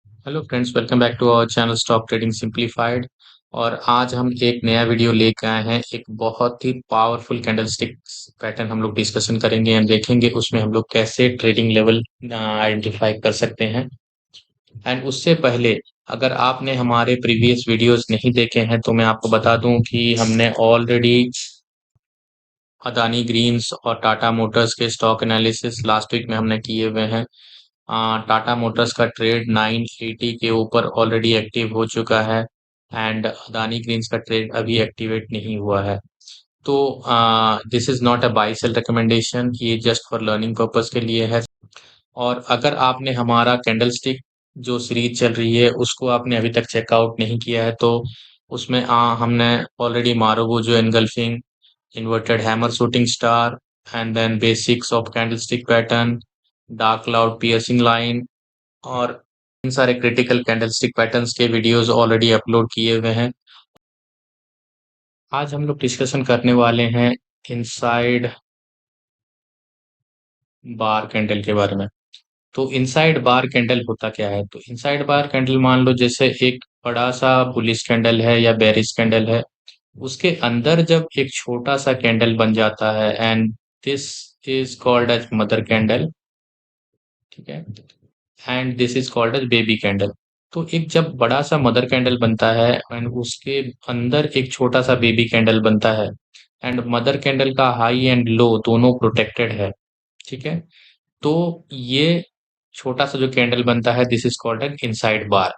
Hello friends, welcome back to our channel stock trading simplified. और आज हम एक नया वीडियो लेकर आए हैं। एक बहुत ही पावरफुल कैंडलस्टिक पैटर्न हम लोग डिस्कशन करेंगे एंड देखेंगे उसमें हम लोग कैसे ट्रेडिंग लेवल आइडेंटिफाई कर सकते हैं। एंड उससे पहले, अगर आपने हमारे प्रीवियस वीडियोस नहीं देखे हैं तो मैं आपको बता दूं कि हमने ऑलरेडी अदानी ग्रीन्स और टाटा मोटर्स के स्टॉक एनालिसिस लास्ट वीक में हमने किए हुए हैं। टाटा मोटर्स का ट्रेड 980 के ऊपर ऑलरेडी एक्टिव हो चुका है एंड अदानी ग्रीन्स का ट्रेड अभी एक्टिवेट नहीं हुआ है। तो this is not a by cell recommendation, ये जस्ट फॉर लर्निंग पर्पस के लिए है। और अगर आपने हमारा कैंडलस्टिक जो सीरीज चल रही है उसको आपने अभी तक चेकआउट नहीं किया है तो उसमें हमने already marubozu engulfing, inverted hammer shooting star, and then basics of candlestick pattern, dark cloud piercing line और इन सारे क्रिटिकल कैंडलस्टिक पैटर्न्स के वीडियोस ऑलरेडी अपलोड किए हुए हैं। आज हम लोग डिस्कशन करने वाले हैं इनसाइड बार कैंडल के बारे में। तो इनसाइड बार कैंडल होता क्या है? तो इनसाइड बार कैंडल मान लो जैसे एक बड़ा सा बुलिश कैंडल है या बेरिश कैंडल है, उसके अंदर जब एक छोटा सा कैंडल बन जाता है and this is called as mother candle. ठीक है। And this is called as baby candle. तो एक जब बड़ा सा मदर कैंडल बनता है एंड उसके अंदर एक छोटा सा बेबी कैंडल बनता है एंड मदर कैंडल का हाई एंड लो दोनों प्रोटेक्टेड है। ठीक है। तो ये छोटा सा जो कैंडल बनता है this is called an inside bar.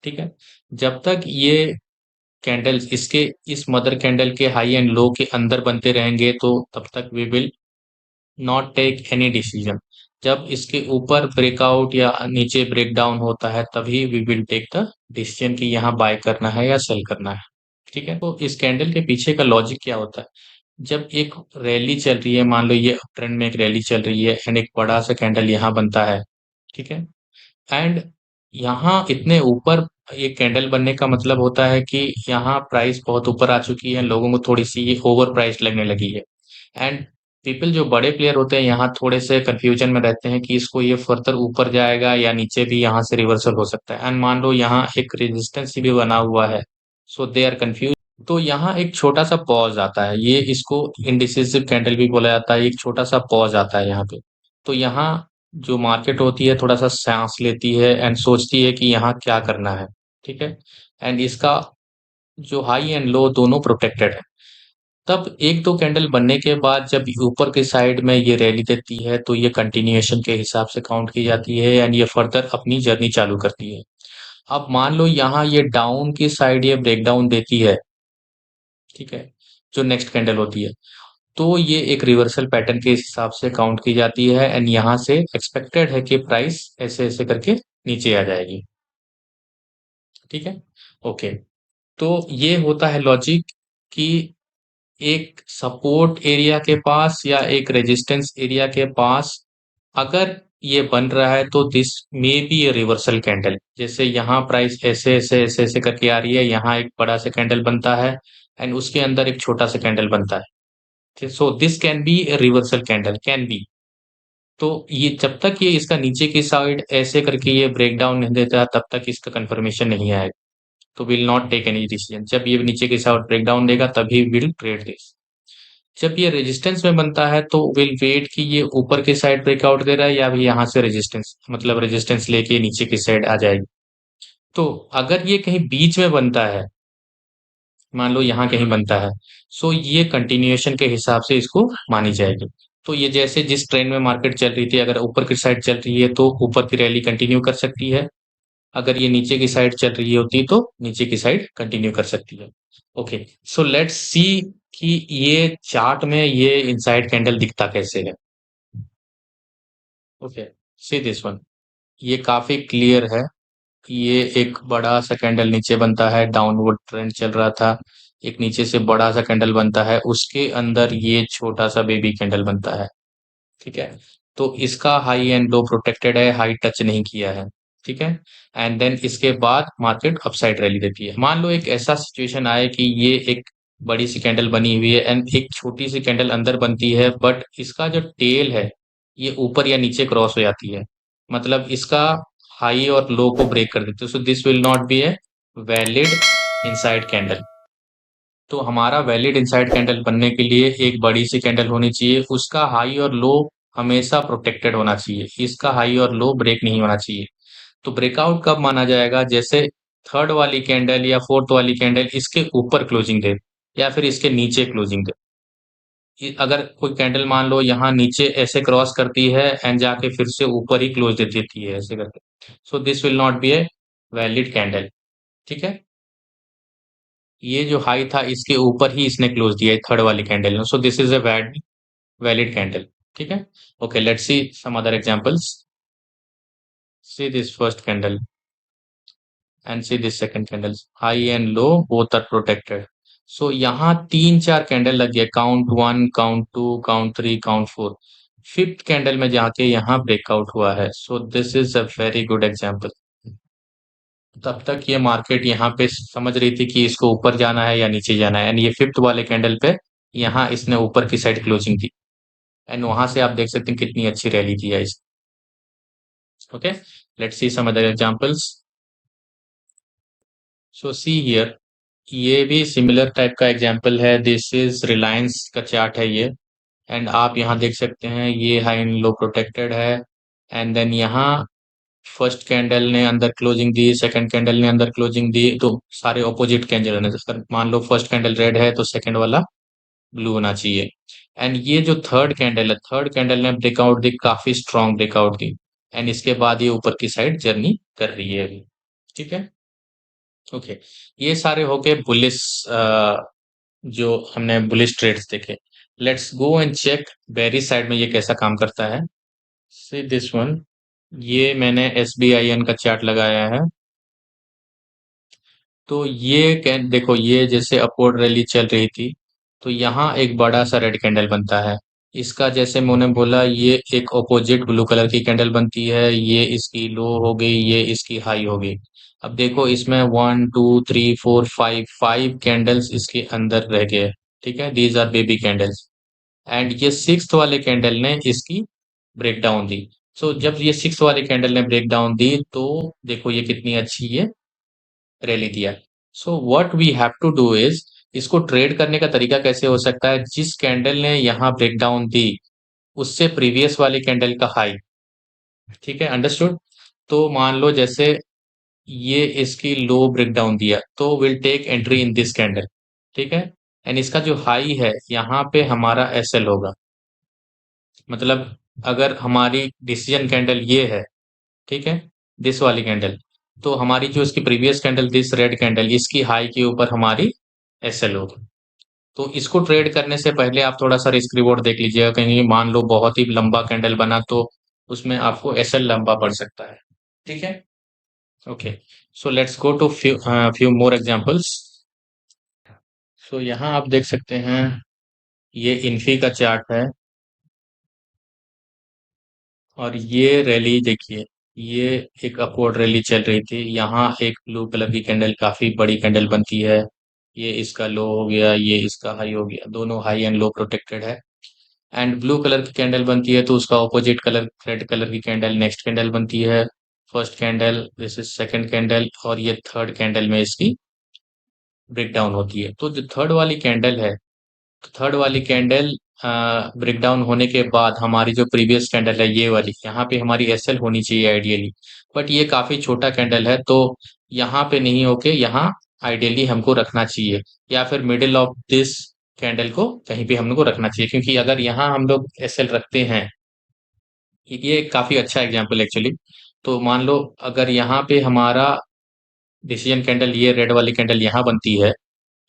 ठीक है। जब तक ये कैंडल्स इसके इस मदर कैंडल के हाई एंड लो के अंदर बनते रहेंगे तो तब तक we will not take any decision. जब इसके ऊपर ब्रेकआउट या नीचे ब्रेक डाउन होता है तभी we will take the decision कि यहाँ बाय करना है या सेल करना है। ठीक है। तो इस कैंडल के पीछे का लॉजिक क्या होता है? जब एक रैली चल रही है, मान लो ये अप ट्रेंड में एक रैली चल रही है एंड एक बड़ा सा कैंडल यहाँ बनता है। ठीक है। एंड यहाँ इतने ऊपर ये कैंडल बनने का मतलब होता है कि यहाँ प्राइस बहुत ऊपर आ चुकी है, लोगों को थोड़ी सी ये ओवर प्राइस लगने लगी है। एंड पीपल जो बड़े प्लेयर होते हैं यहाँ थोड़े से कंफ्यूजन में रहते हैं कि इसको ये फर्दर ऊपर जाएगा या नीचे भी यहाँ से रिवर्सल हो सकता है। एंड मान लो यहाँ एक रेजिस्टेंस भी बना हुआ है, सो दे आर कंफ्यूज। तो यहाँ एक छोटा सा पॉज आता है, ये इसको इंडिसिसिव कैंडल भी बोला जाता है। एक छोटा सा पॉज आता है यहाँ पे। तो यहाँ जो मार्केट होती है थोड़ा सा सांस लेती है एंड सोचती है कि यहाँ क्या करना है। ठीक है। एंड इसका जो हाई एंड लो दोनों प्रोटेक्टेड है। तब एक दो कैंडल बनने के बाद जब ऊपर के साइड में ये रैली देती है तो ये कंटिन्यूएशन के हिसाब से काउंट की जाती है एंड ये फर्दर अपनी जर्नी चालू करती है। अब मान लो यहाँ ये डाउन की साइड ये ब्रेकडाउन देती है। ठीक है। जो नेक्स्ट कैंडल होती है तो ये एक रिवर्सल पैटर्न के हिसाब से काउंट की जाती है एंड यहाँ से एक्सपेक्टेड है कि प्राइस ऐसे ऐसे करके नीचे आ जाएगी। ठीक है। ओके। तो ये होता है लॉजिक कि एक सपोर्ट एरिया के पास या एक रेजिस्टेंस एरिया के पास अगर ये बन रहा है तो this may be A reversal candle. जैसे यहाँ प्राइस ऐसे ऐसे ऐसे ऐसे करके आ रही है, यहाँ एक बड़ा सा कैंडल बनता है एंड उसके अंदर एक छोटा सा कैंडल बनता है। So this can be A reversal candle, can be. तो ये जब तक ये इसका नीचे की साइड ऐसे करके ये ब्रेक डाउन नहीं देता तब तक इसका कंफर्मेशन नहीं आएगा। तो will not take any decision. जब ये नीचे की साइड ब्रेक डाउन देगा तभी विल ट्रेड दिस। जब ये रेजिस्टेंस में बनता है तो विल वेट कि ये ऊपर की साइड ब्रेकआउट दे रहा है या भी यहाँ से रेजिस्टेंस, मतलब रेजिस्टेंस लेके नीचे की साइड आ जाएगी। तो अगर ये कहीं बीच में बनता है, मान लो यहाँ कहीं बनता है, सो ये कंटिन्यूएशन के हिसाब से इसको मानी जाएगी। तो ये जैसे जिस ट्रेंड में मार्केट चल रही थी, अगर ऊपर की साइड चल रही है तो ऊपर की रैली कंटिन्यू कर सकती है। अगर ये नीचे की साइड चल रही होती तो नीचे की साइड कंटिन्यू कर सकती है। ओके। सो लेट्स सी कि ये चार्ट में ये इनसाइड कैंडल दिखता कैसे है। ओके। See this one. ये काफी क्लियर है कि ये एक बड़ा सा कैंडल नीचे बनता है, डाउनवर्ड ट्रेंड चल रहा था। एक नीचे से बड़ा सा कैंडल बनता है, उसके अंदर ये छोटा सा बेबी कैंडल बनता है। ठीक है। तो इसका हाई एंड लो प्रोटेक्टेड है, हाई टच नहीं किया है। ठीक है। एंड देन इसके बाद मार्केट अपसाइड रैली देती है। मान लो एक ऐसा सिचुएशन आए कि ये एक बड़ी सी कैंडल बनी हुई है एंड एक छोटी सी कैंडल अंदर बनती है, बट इसका जो टेल है ये ऊपर या नीचे क्रॉस हो जाती है। मतलब इसका हाई और लो को ब्रेक कर देते हैं, so this will not be a valid inside candle. तो हमारा वैलिड इनसाइड कैंडल बनने के लिए एक बड़ी सी कैंडल होनी चाहिए, उसका हाई और लो हमेशा प्रोटेक्टेड होना चाहिए, इसका हाई और लो ब्रेक नहीं होना चाहिए। तो ब्रेकआउट कब माना जाएगा? जैसे थर्ड वाली कैंडल या फोर्थ वाली कैंडल इसके ऊपर क्लोजिंग दे, या फिर इसके नीचे क्लोजिंग दे। अगर कोई कैंडल मान लो यहाँ नीचे ऐसे क्रॉस करती है एंड जाके फिर से ऊपर ही क्लोज दे देती है ऐसे करके, so this will not be A valid candle. ठीक है, ये जो हाई था इसके ऊपर ही इसने क्लोज दिया है थर्ड वाली कैंडल ने, so this is a valid candle. ठीक है, okay, let's see some other examples. See this first candle and see this second candles, high and low both are protected। so यहाँ तीन चार candle लग गया, count one, count two, count three, count four. Fifth candle में जाके यहाँ breakout हुआ है, so this is a very good example. तब तक ये मार्केट यहाँ पे समझ रही थी कि इसको ऊपर जाना है या नीचे जाना है, एंड ये फिफ्थ वाले कैंडल पे यहाँ इसने ऊपर की साइड क्लोजिंग दी, एंड वहां से आप देख सकते हैं कितनी अच्छी रैली थी इस। Okay, let's see some other examples. So see here, ये भी सिमिलर टाइप का एग्जांपल है, दिस इज रिलायंस का चार्ट है ये। एंड आप यहाँ देख सकते हैं ये हाई एंड लो प्रोटेक्टेड है, एंड देन यहाँ फर्स्ट कैंडल ने अंदर क्लोजिंग दी, सेकंड कैंडल ने अंदर क्लोजिंग दी, तो सारे ऑपोजिट कैंडल है। अगर मान लो फर्स्ट कैंडल रेड है तो सेकंड वाला ब्लू होना चाहिए। एंड ये जो थर्ड कैंडल है, थर्ड कैंडल ने ब्रेकआउट दी, काफी स्ट्रॉन्ग ब्रेकआउट दी, एंड इसके बाद ये ऊपर की साइड जर्नी कर रही है अभी। ठीक है, ओके, ये सारे हो गए बुलिस, जो हमने बुलिश ट्रेड्स देखे। Let's go and check bearish side में ये कैसा काम करता है। सी दिस वन, ये मैंने SBIN का चार्ट लगाया है। तो ये कैन देखो, ये जैसे अपवर्ड रैली चल रही थी, तो यहाँ एक बड़ा सा रेड कैंडल बनता है। इसका जैसे मैंने बोला ये एक ऑपोजिट ब्लू कलर की कैंडल बनती है, ये इसकी लो हो गई, ये इसकी हाई हो गई। अब देखो इसमें one two three four five, five candles इसके अंदर रह गए। ठीक है, these are baby candles. And ये सिक्स्थ वाले कैंडल ने इसकी ब्रेक डाउन दी। सो जब ये सिक्स वाले कैंडल ने ब्रेक डाउन दी, तो देखो ये कितनी अच्छी ये रैली दिया। So what we have to do is, इसको ट्रेड करने का तरीका कैसे हो सकता है? जिस कैंडल ने यहाँ ब्रेक डाउन दी उससे प्रीवियस वाली कैंडल का हाई। ठीक है, अंडरस्टूड। तो मान लो जैसे ये इसकी लो ब्रेक डाउन दिया, तो will take entry in this candle. ठीक है, एंड इसका जो हाई है यहाँ पे हमारा SL होगा। मतलब अगर हमारी डिसीजन कैंडल ये है, ठीक है, दिस वाली कैंडल, तो हमारी जो इसकी previous candle, this red candle, इसकी हाई के ऊपर हमारी SL होगी। तो इसको ट्रेड करने से पहले आप थोड़ा सा रिस्क रिवॉर्ड देख लीजिएगा, कहीं मान लो बहुत ही लंबा कैंडल बना तो उसमें आपको SL लंबा पड़ सकता है। ठीक है, okay, so let's go to few more examples. So यहाँ आप देख सकते हैं ये इन्फी का चार्ट है, और ये रैली देखिए, ये एक अपवर्ड रैली चल रही थी, यहाँ एक ब्लू कलर की कैंडल, काफी बड़ी कैंडल बनती है, ये इसका लो हो गया, ये इसका हाई हो गया, दोनों हाई एंड लो प्रोटेक्टेड है। एंड ब्लू कलर की कैंडल बनती है तो उसका ऑपोजिट कलर रेड कलर की कैंडल नेक्स्ट कैंडल बनती है। First candle, this is second candle, और ये थर्ड कैंडल में इसकी ब्रेक डाउन होती है। तो जो थर्ड वाली कैंडल है, थर्ड वाली कैंडल ब्रेक डाउन होने के बाद हमारी जो प्रीवियस कैंडल है ये वाली, यहाँ पे हमारी SL होनी चाहिए आइडियली, बट ये काफी छोटा कैंडल है, तो यहाँ पे नहीं होके यहाँ आइडियली हमको रखना चाहिए, या फिर मिडिल ऑफ दिस कैंडल को कहीं पे हमको रखना चाहिए, क्योंकि अगर यहाँ हम लोग SL रखते हैं, ये काफी अच्छा एग्जाम्पल एक्चुअली। तो मान लो अगर यहाँ पे हमारा डिसीजन कैंडल, ये रेड वाली कैंडल यहाँ बनती है,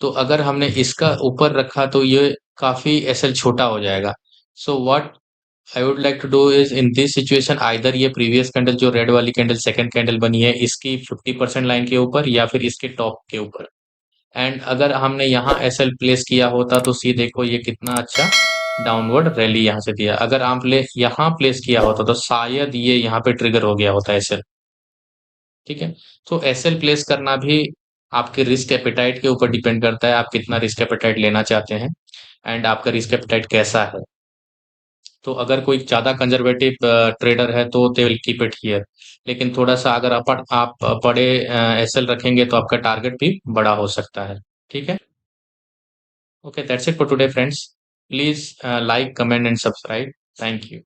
तो अगर हमने इसका ऊपर रखा तो ये काफी SL छोटा हो जाएगा। So what I would like to do is, in this situation either ये प्रीवियस कैंडल जो रेड वाली कैंडल सेकंड कैंडल बनी है इसकी 50% लाइन के ऊपर, या फिर इसके टॉप के ऊपर। एंड अगर हमने यहाँ SL प्लेस किया होता तो सी देखो ये कितना अच्छा डाउनवर्ड रैली यहाँ से दिया। अगर आपने यहाँ प्लेस किया होता तो शायद ये यहाँ पे ट्रिगर हो गया होता SL। ठीक है, तो SL प्लेस करना भी आपके रिस्क एपेटाइट के ऊपर डिपेंड करता है, आप कितना रिस्क एपेटाइट लेना चाहते हैं, एंड आपका रिस्क एपेटाइट कैसा है। तो अगर कोई ज्यादा कंजर्वेटिव ट्रेडर है तो they will keep it here. लेकिन थोड़ा सा अगर आप बड़े एसएल रखेंगे तो आपका टारगेट भी बड़ा हो सकता है। ठीक है। Okay, that's it for today friends. Please like, comment and subscribe. Thank you.